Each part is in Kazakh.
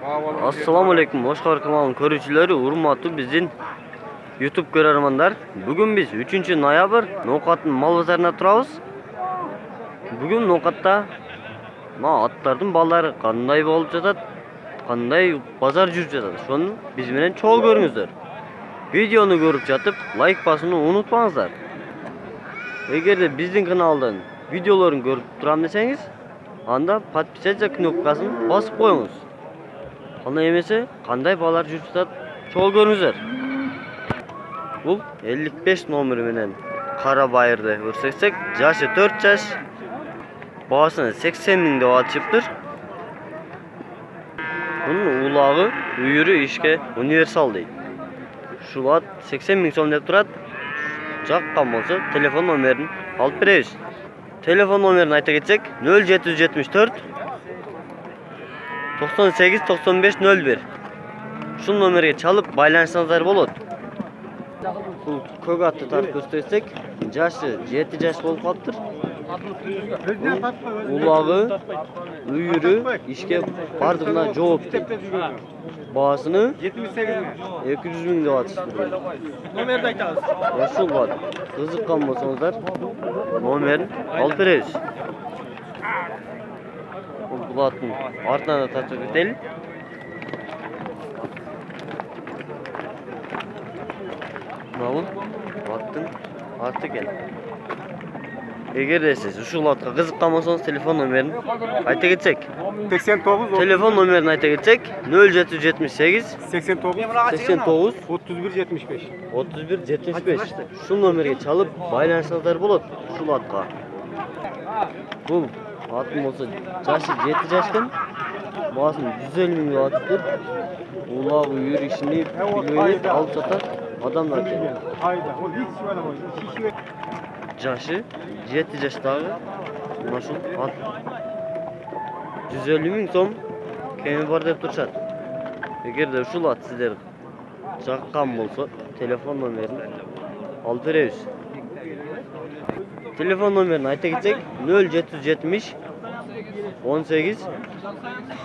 Assalamu alaikum, Oshkor kanalının görücüleri, urmatlı bizim YouTube görermanlar. Bugün biz 3 noyabr Noqat'ın mal bazarına turabız. Bugün Noqat'ta atlardan balları qanday bolup жатат, qanday bazar жүрүп жатат. Şonu biz bilen çoğu görüңüzдөр. Videonu görüp jatıp like basını unutmаңыздар. Эгерде биздин каналдан видеолорун көрүп турам десеңиз, анда подписаться кнопкасын басып коюңуз. Аны эмесе, кандай балар жүрүп жатат, чогуу көрүңүздөр. Бул 55 номер менен кара байырды көрсөтсөк, жашы 4 жаш, баасына 80 миң деп атышыптыр. Bunun ulağı, uyuru işke universal değil. Şu at 80 ming so'm deb turadi. Jaqqan bolsa telefon nomerini alıp beremiz. Telefon nomerini ayta ketsek 0774 98 95 01. Şu nomerge çalıp baylansanızlar bolot. Bu көк атты тарып көрсөтсөк, жашы 7 жаш болуп калыптыр. Улағы, үйірі, ішке бардығына жооп дейді. Бағасыны 200 миң деп атышты. Номерді айтыңыз. Ошол бар. Кызыккан болсоңуздар, номерин алып беребиз. Бул аттын артынан да тартып кетели. Мына аттын арты экен. Эгерде сиз ушул атка кызыккан болсоңуз, телефон номерин айта кетсек. 89 Телефон номерин айта кетсек 0778 89 89 31 75. 31 75. Ушул номерге чалып байланышыңыздар болот ушул атка. Бул атын болсо жашы 7 жаштан баасын 150 миң деп атыптыр. Улагы үйүр ишини билбейт, алып сатат адамдар экен. Hayda. O hiç şöyle koy. Şişi Жашы 7 жаштагы ушул ат 150 миң сом кеми бар деп турушат. Эгерде ушул ат сиздер жаккан болсо, телефон номерин алып беребиз. Телефон номерин айта кетсек 0770 18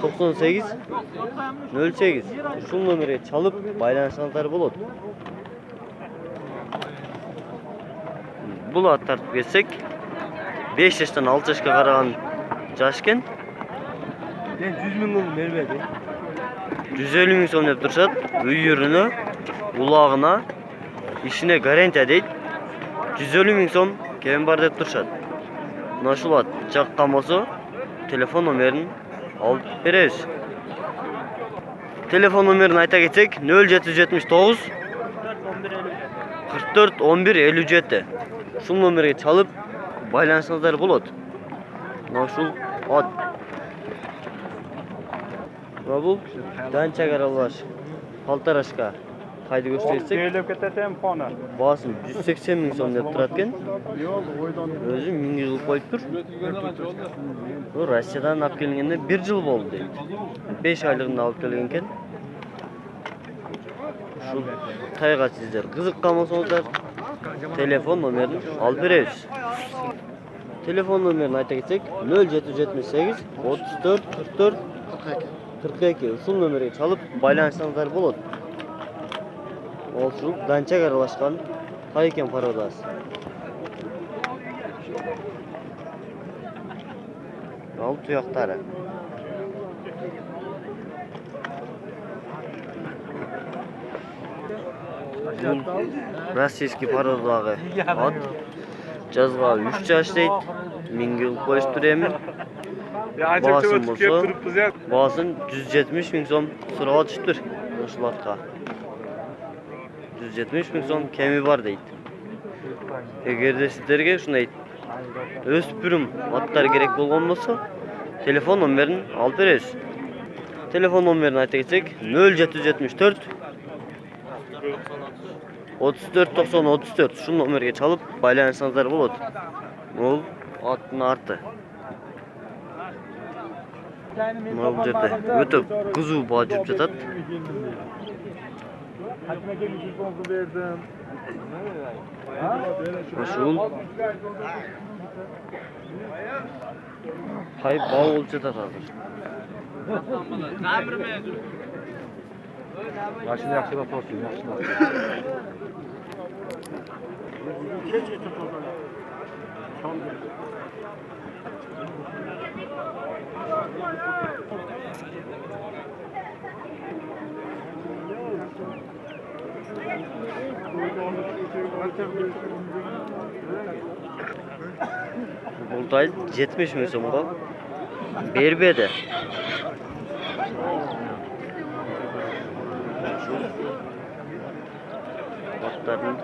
98 08. Ушул номерге чалып байланышыңыздар болот. Бул ат тартып кетсек 5 жаштан 6 жашка караган жаш экен. Ben 100 bin lira vermedi. 150 миң сом деп турушат. Үйүрүнө, улагына, ишине гарантия дейт. 150 миң сом кем бар деп турушат. Мына ушул ат жаккан болсо, телефон номерин алып беребиз. Телефон номерин айта кетсек 0779 44 11 57. Ушул номерге чалып байланышыңыздар болот. Мына ушул ат. Бул данча аралаш палтарашка кайды көрсөтсөк, Söyleyip кететем фона. баасын 180 миң сом деп турат экен. Yok oydan. Өзү 1000 жыл коюптур. Бул Россиядан алып келгенде 1 жыл болду дейт. 5 айлыгында алып келген экен. Ушул тайга сиздер кызыккан болсоңуздар, телефон номерин алып беребиз. Телефон номерин айта кетсек 0778 34 44 42. Ушул номерге чалып байланышсаңыздар болот. Ошол данчак аралашкан тай экен пародасы. Ал туяктары. Российский пародагы ат. Жазга 3 жаш дейт. 1000 жыл коюштур эми. Баасын болсо, баасын 170 миң сом сурап атыштыр ушул атка. 170 миң сом кеми бар дейт. Эгерде сиздерге ушундай өспүрүм аттар керек болгон болсо, телефон номерин алып беребиз. Телефон номерин айта кетсек 0774 34 90 34. Ушул номерге чалып байланышыңыздар болот. Бул аттын арты. Мына бул жерде өтө кызуу баа жүрүп жатат. Ушул кай баа болуп жатат азыр. Yaşını yakışıda olsun, yaşını. Bulday 70 ming so'mga berbedi. Otlarning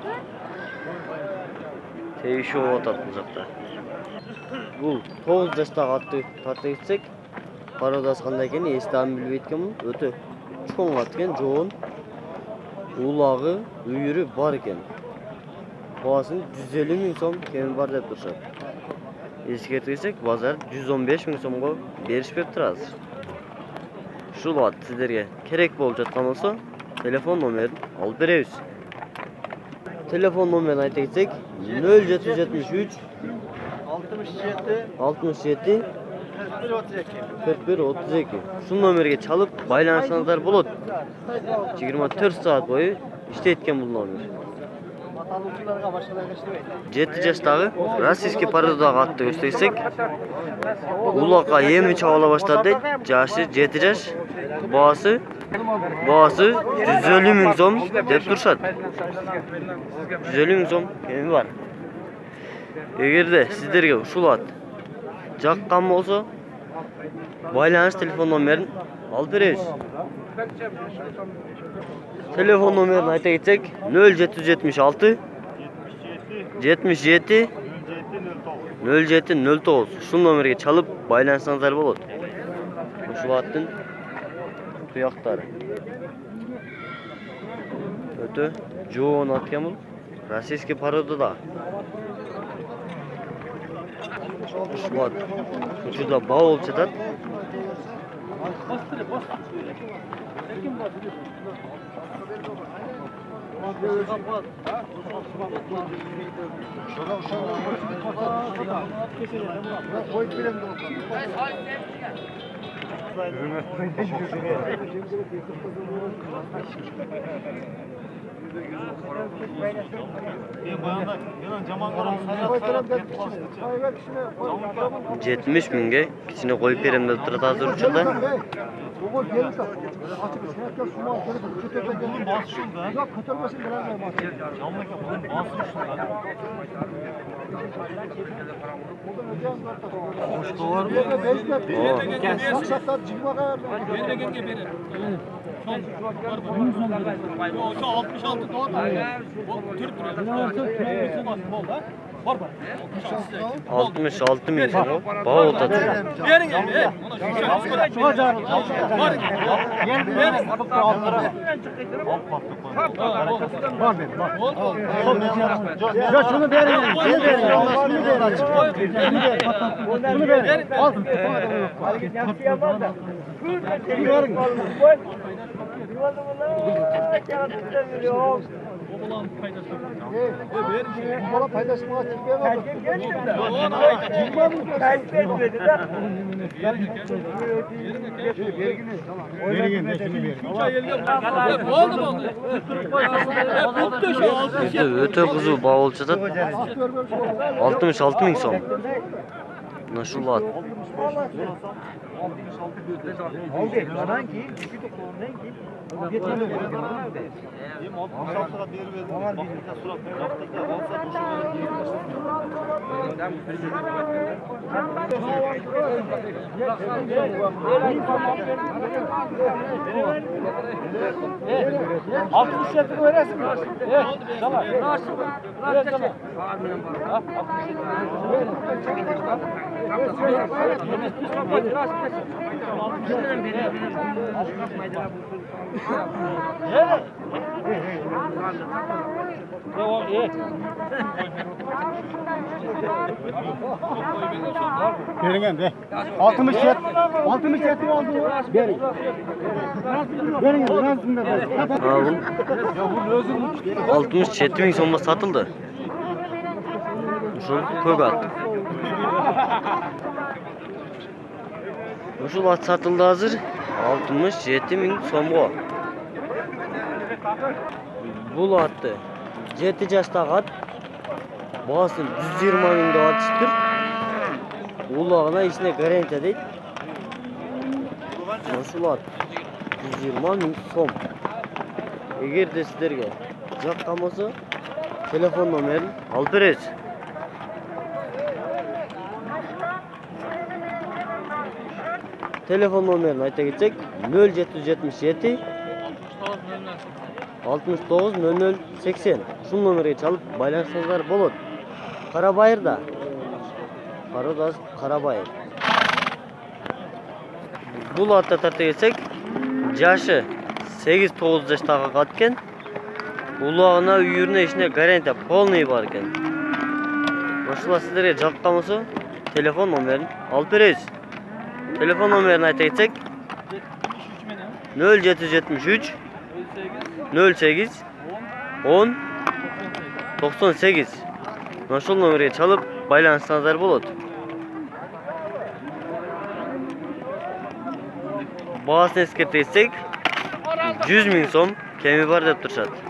tegişi o'tadi bu yoqda. Bu 9 yoshdagi otni tortib ketsak, parodasi qanday ekanini esdan bilib aytganman. O'ta cho'ng ot ekan, jo'n. Ulog'i, uyuri bor ekan. Bahasini 150 ming so'm kemi bor deb turishadi. Eskirtsak, bozor 115 ming so'mga berish berib turadi. Shu lot sizlarga kerak bo'lib жатқан bo'lsa, telefon nomerini olib beramiz. Telefon nomerini ayta ketsak, 0773 67 41 32. Shu nomerga chalib baylanishingizlar bo'ladi. 24 soat bo'yi ishlayotgan bu nomer. 7 yoshdagi rossiyskiy parodadagi otni ko'rsatsak, uloqqa yemi chavala boshladi. Yoshi 7 yosh. Bahasi 150 ming so'm deb turishadi. 150 ming so'm kemi bor. Agarda sizlarga shu lot yoqqan bo'lsa, baylanish telefon nomerini olib beramiz. Telefon nomerini ayta ketsak, 0776 77 0709. Shu nomerga chalib baylansangiz bo'ladi. Shu lotning tuyoqlari. O'ta jo'n otgan bu. Rossiyskiy parodada. Shu lot juda bol chatadi. Жетмиш миңге кичине коюп берем деп турат азыр учурда. Altmış altı ming so'm baho o'tadi. Ya şunu verin. Şunu verin. Bunu verin. Al. Bana faydası mı açıklayamam. Öte kuzu bağolçada 66 ming so'm. Mana shu lot. Altmış yetini veresin mi? Evet, tamam. Evet, tamam. Verin de. 67 oldu. Verin. Verin razında ver. Bu 67 ming so'mga sotildi. Shu ko'p at. Ушул ат сатылды азыр 67.000 сомго. Бул атты 7 жаштагы ат. Баасын 120.000 деп атышыптыр. Улағына ишине гарантия дейт. Ушул ат 120.000 сом. Эгерде сиздерге жаккан болсо, телефон номерин алып беребиз. Telefon numarını ayta geçsek 0777 69 00 80. Şu numarayı çalıp baylansanızlar bolot. Karabayır'da. Karabayır. Бұл атта тарта келсек, жашы 8-9 жаштағы қаткен, улағына үйіріне ішіне гарантия полный бар екен. Ошыла сіздерге жаққан болса, телефон номерін алып бересіз. Telefon numarını ayta geçsek 0773 08 10 98. Ошол номерге çalıp байланышсаңыздар болот. Бағасын ескерте кетсек 100.000 сом кеми бар деп турушат.